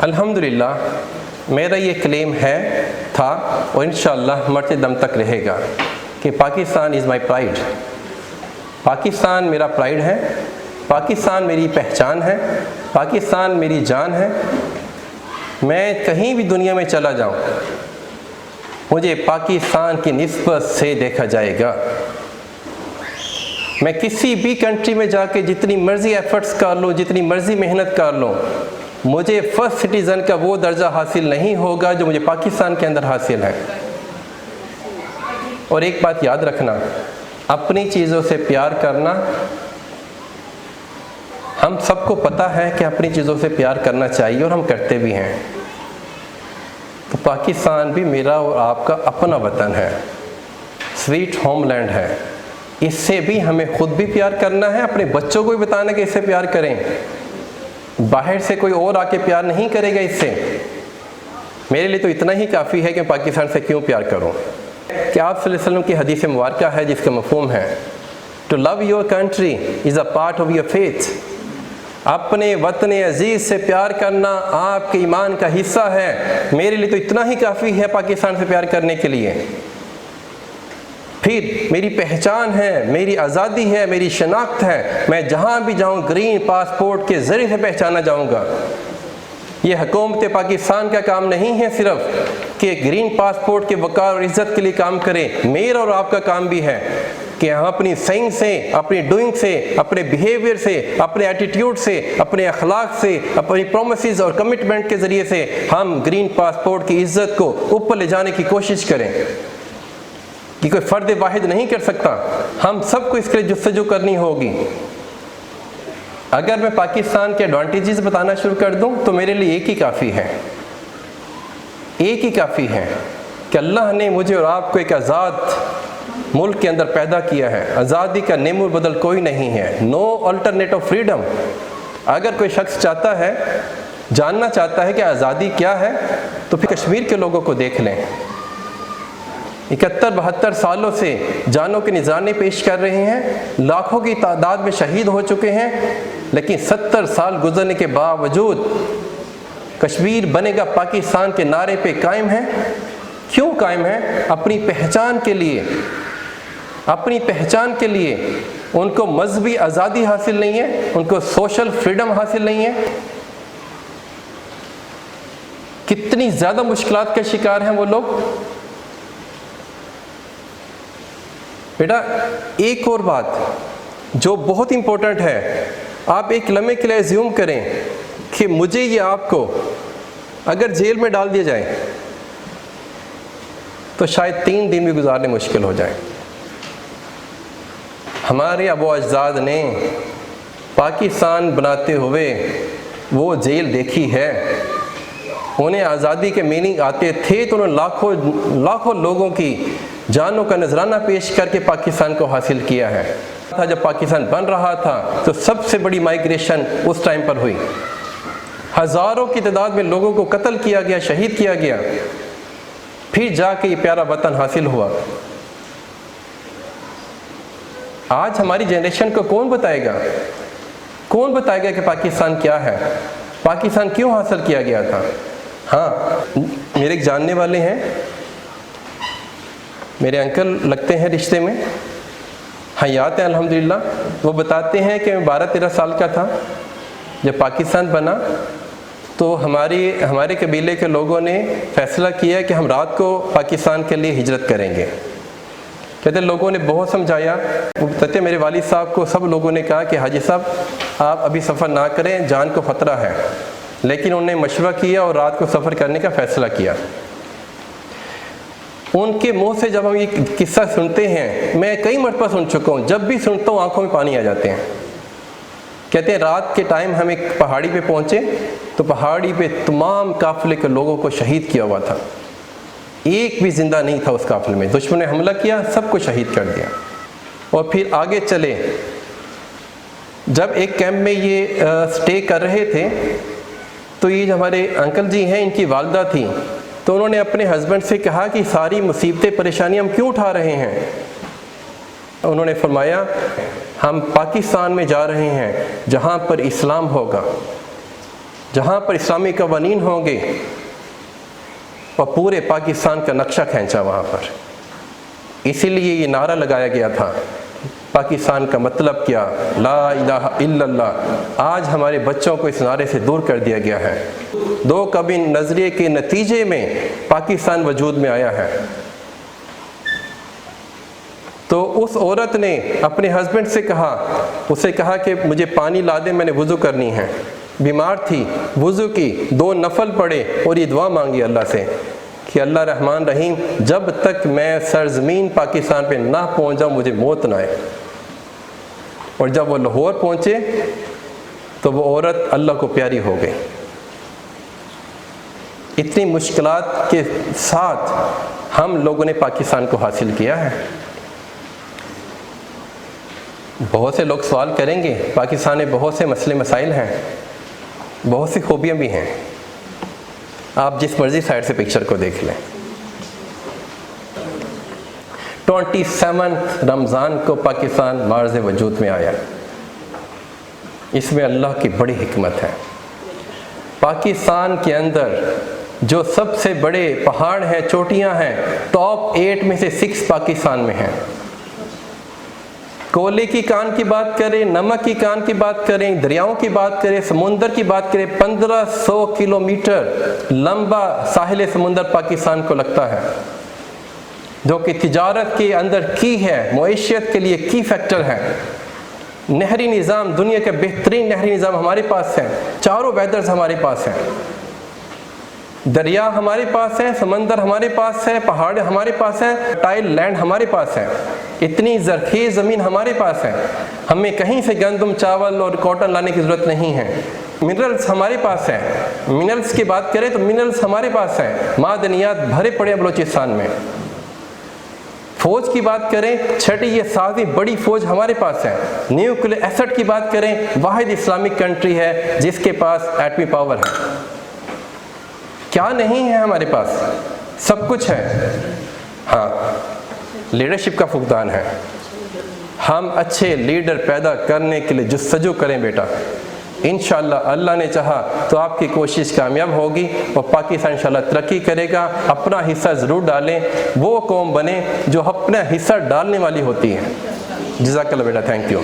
अल्हम्दुलिल्लाह मेरा ये क्लेम था और इंशाअल्लाह मरते दम तक रहेगा कि Pakistan is my pride. Pakistan मेरा प्राइड है, पाकिस्तान मेरी पहचान है, पाकिस्तान मेरी जान है। मैं कहीं भी दुनिया में चला जाऊं, मुझे पाकिस्तान की निस्बत से देखा जाएगा। मैं किसी भी कंट्री में जाके जितनी मर्ज़ी एफ़र्ट्स कर लूँ, जितनी मर्ज़ी मेहनत कर लूँ, मुझे फ़र्स्ट सिटीज़न का वो दर्जा हासिल नहीं होगा जो मुझे पाकिस्तान के अंदर हासिल है। और एक बात याद रखना, अपनी चीज़ों से प्यार करना, हम सबको पता है कि अपनी चीज़ों से प्यार करना चाहिए और हम करते भी हैं। तो पाकिस्तान भी मेरा और आपका अपना वतन है, स्वीट होमलैंड है। इससे भी हमें ख़ुद भी प्यार करना है, अपने बच्चों को भी बताना कि इससे प्यार करें। बाहर से कोई और आके प्यार नहीं करेगा इससे। मेरे लिए तो इतना ही काफ़ी है कि पाकिस्तान से क्यों प्यार करूं। कि आप सल्लल्लाहु अलैहि वसल्लम की हदीस मुबारका है जिसका मफ़हूम है, to love your country is a part of your faith. अपने वतन अजीज़ से प्यार करना आपके ईमान का हिस्सा है। मेरे लिए तो इतना ही काफ़ी है पाकिस्तान से प्यार करने के लिए। फिर मेरी पहचान है, मेरी आज़ादी है, मेरी शनाख्त है। मैं जहाँ भी जाऊँ ग्रीन पासपोर्ट के ज़रिए से पहचाना जाऊँगा। ये हुकूमत पाकिस्तान का काम नहीं है सिर्फ कि ग्रीन पासपोर्ट के वक़ार और इज़्ज़त के लिए काम करें। मेरा और आपका काम भी है कि हम अपनी सेइंग से, अपनी डूइंग से, अपने बिहेवियर से, अपने एटीट्यूड से, अपने अखलाक से, अपनी प्रोमिसेस और कमिटमेंट के ज़रिए से हम ग्रीन पासपोर्ट की इज़्ज़त को ऊपर ले जाने की कोशिश करें। कि कोई फ़र्द वाहिद नहीं कर सकता, हम सबको इसके लिए जुस्तजू करनी होगी। अगर मैं पाकिस्तान के एडवांटेजेस बताना शुरू कर दूं तो मेरे लिए एक ही काफ़ी है, एक ही काफ़ी है कि अल्लाह ने मुझे और आपको एक आज़ाद मुल्क के अंदर पैदा किया है। आज़ादी का नेमूर बदल कोई नहीं है, नो अल्टरनेट ऑफ फ्रीडम। अगर कोई शख्स चाहता है, जानना चाहता है कि आज़ादी क्या है, तो फिर कश्मीर के लोगों को देख लें। 71-72 सालों से जानों के निज़ाने पेश कर रहे हैं, लाखों की तादाद में शहीद हो चुके हैं, लेकिन 70 साल गुजरने के बावजूद कश्मीर बनेगा पाकिस्तान के नारे पे कायम है। क्यों कायम है? अपनी पहचान के लिए। अपनी पहचान के लिए उनको मजहबी आज़ादी हासिल नहीं है, उनको सोशल फ्रीडम हासिल नहीं है। कितनी ज़्यादा मुश्किलात का शिकार हैं वो लोग। बेटा एक और बात जो बहुत इम्पोर्टेंट है, आप एक लम्हे के लिए एज्यूम करें कि मुझे ये आपको अगर जेल में डाल दिया जाए तो शायद 3 दिन भी गुजारने मुश्किल हो जाए। हमारे अबू अजदाद ने पाकिस्तान बनाते हुए वो जेल देखी है। उन्हें आज़ादी के मीनिंग आते थे तो उन्होंने लाखों लोगों की जानों का नजराना पेश करके पाकिस्तान को हासिल किया है। जब पाकिस्तान बन रहा था तो सबसे बड़ी माइग्रेशन उस टाइम पर हुई। हज़ारों की तादाद में लोगों को कत्ल किया गया, शहीद किया गया, फिर जाके ये प्यारा वतन हासिल हुआ। आज हमारी जनरेशन को कौन बताएगा, कौन बताएगा कि पाकिस्तान क्या है, पाकिस्तान क्यों हासिल किया गया था। हाँ, मेरे एक जानने वाले हैं, मेरे अंकल लगते हैं रिश्ते में, हयात हैं अल्हम्दुलिल्लाह। वो बताते हैं कि मैं 12-13 साल का था जब पाकिस्तान बना, तो हमारे कबीले के लोगों ने फ़ैसला किया कि हम रात को पाकिस्तान के लिए हिजरत करेंगे। कहते लोगों ने बहुत समझाया। वो बताते मेरे वालिद साहब को सब लोगों ने कहा कि हाजी साहब आप अभी सफ़र ना करें, जान को ख़तरा है, लेकिन उन्होंने मशवरा किया और रात को सफ़र करने का फ़ैसला किया। उनके मुंह से जब हम ये किस्सा सुनते हैं, मैं कई मरतबा सुन चुका हूँ, जब भी सुनता हूँ आंखों में पानी आ जाते हैं। कहते हैं रात के टाइम हम एक पहाड़ी पे पहुँचे तो पहाड़ी पे तमाम काफ़िले के लोगों को शहीद किया हुआ था, एक भी ज़िंदा नहीं था उस काफ़िले में। दुश्मन ने हमला किया, सबको शहीद कर दिया। और फिर आगे चले, जब एक कैंप में ये स्टे कर रहे थे तो ये जो हमारे अंकल जी हैं, इनकी वालदा थी, तो उन्होंने अपने हस्बैंड से कहा कि सारी मुसीबतें परेशानियाँ हम क्यों उठा रहे हैं। उन्होंने फरमाया हम पाकिस्तान में जा रहे हैं जहाँ पर इस्लाम होगा, जहाँ पर इस्लामी कवानीन होंगे, और पूरे पाकिस्तान का नक्शा खींचा वहाँ पर। इसीलिए ये नारा लगाया गया था, पाकिस्तान का मतलब क्या, ला इलाहा इल्लल्लाह। आज हमारे बच्चों को इस नारे से दूर कर दिया गया है। दो कभी नज़रिए के नतीजे में पाकिस्तान वजूद में आया है। तो उस औरत ने अपने हस्बैंड से कहा, उसे कहा कि मुझे पानी ला दे, मैंने वज़ू करनी है। बीमार थी, वज़ू की, 2 नफल पढ़े और ये दुआ मांगी अल्लाह से कि अल्लाह रहमान रहीम, जब तक मैं सरजमीन पाकिस्तान पे ना पहुंच जाऊँ मुझे मौत ना आए। और जब वो लाहौर पहुँचे तो वो औरत अल्लाह को प्यारी हो गई। इतनी मुश्किलात के साथ हम लोगों ने पाकिस्तान को हासिल किया है। बहुत से लोग सवाल करेंगे, पाकिस्तान में बहुत से मसले मसाइल हैं, बहुत सी खूबियाँ भी हैं। आप जिस मर्जी साइड से पिक्चर को देख लें। 27 रमज़ान को पाकिस्तान मार्ज़ वजूद में आया। इसमें अल्लाह की बड़ी हिकमत है। पाकिस्तान के अंदर जो सबसे बड़े पहाड़ हैं, चोटियां हैं, टॉप 8 में से 6 पाकिस्तान में हैं। कोयले की कान की बात करें, नमक की कान की बात करें, दरियाओं की बात करें, समुंदर की बात करें, 1500 किलोमीटर लंबा साहिल समुंदर पाकिस्तान को लगता है, जो कि तिजारत के अंदर की है, मईशत के लिए की फैक्टर है। नहरी निज़ाम, दुनिया के बेहतरीन नहरी निज़ाम हमारे पास है। चारों वेदर्स हमारे पास हैं, दरिया हमारे पास है, समंदर हमारे पास है, पहाड़ हमारे पास है, टाइल लैंड हमारे पास है। इतनी ज़रख़ीज़ ज़मीन हमारे पास है। हमें कहीं से गंदम, चावल और कॉटन लाने की ज़रूरत नहीं है। मिनरल्स हमारे पास हैं। मिनरल्स की बात करें तो मिनरल्स हमारे पास हैं। मादनियात भरे पड़े हैं बलूचिस्तान में। फ़ौज की बात करें, छठी ये 7वीं बड़ी फ़ौज हमारे पास है। न्यूक्लियर एसेट की बात करें, वाहिद इस्लामिक कंट्री है जिसके पास एटमी पावर है। क्या नहीं है हमारे पास? सब कुछ है। हाँ, लीडरशिप का फुकदान है। हम अच्छे लीडर पैदा करने के लिए जुस्तजू करें बेटा। इंशाअल्लाह अल्लाह ने चाहा तो आपकी कोशिश कामयाब होगी और पाकिस्तान इंशाअल्लाह तरक्की करेगा। अपना हिस्सा ज़रूर डालें, वो कौम बने जो अपना हिस्सा डालने वाली होती है। जज़ाकल्लाह बेटा, थैंक यू।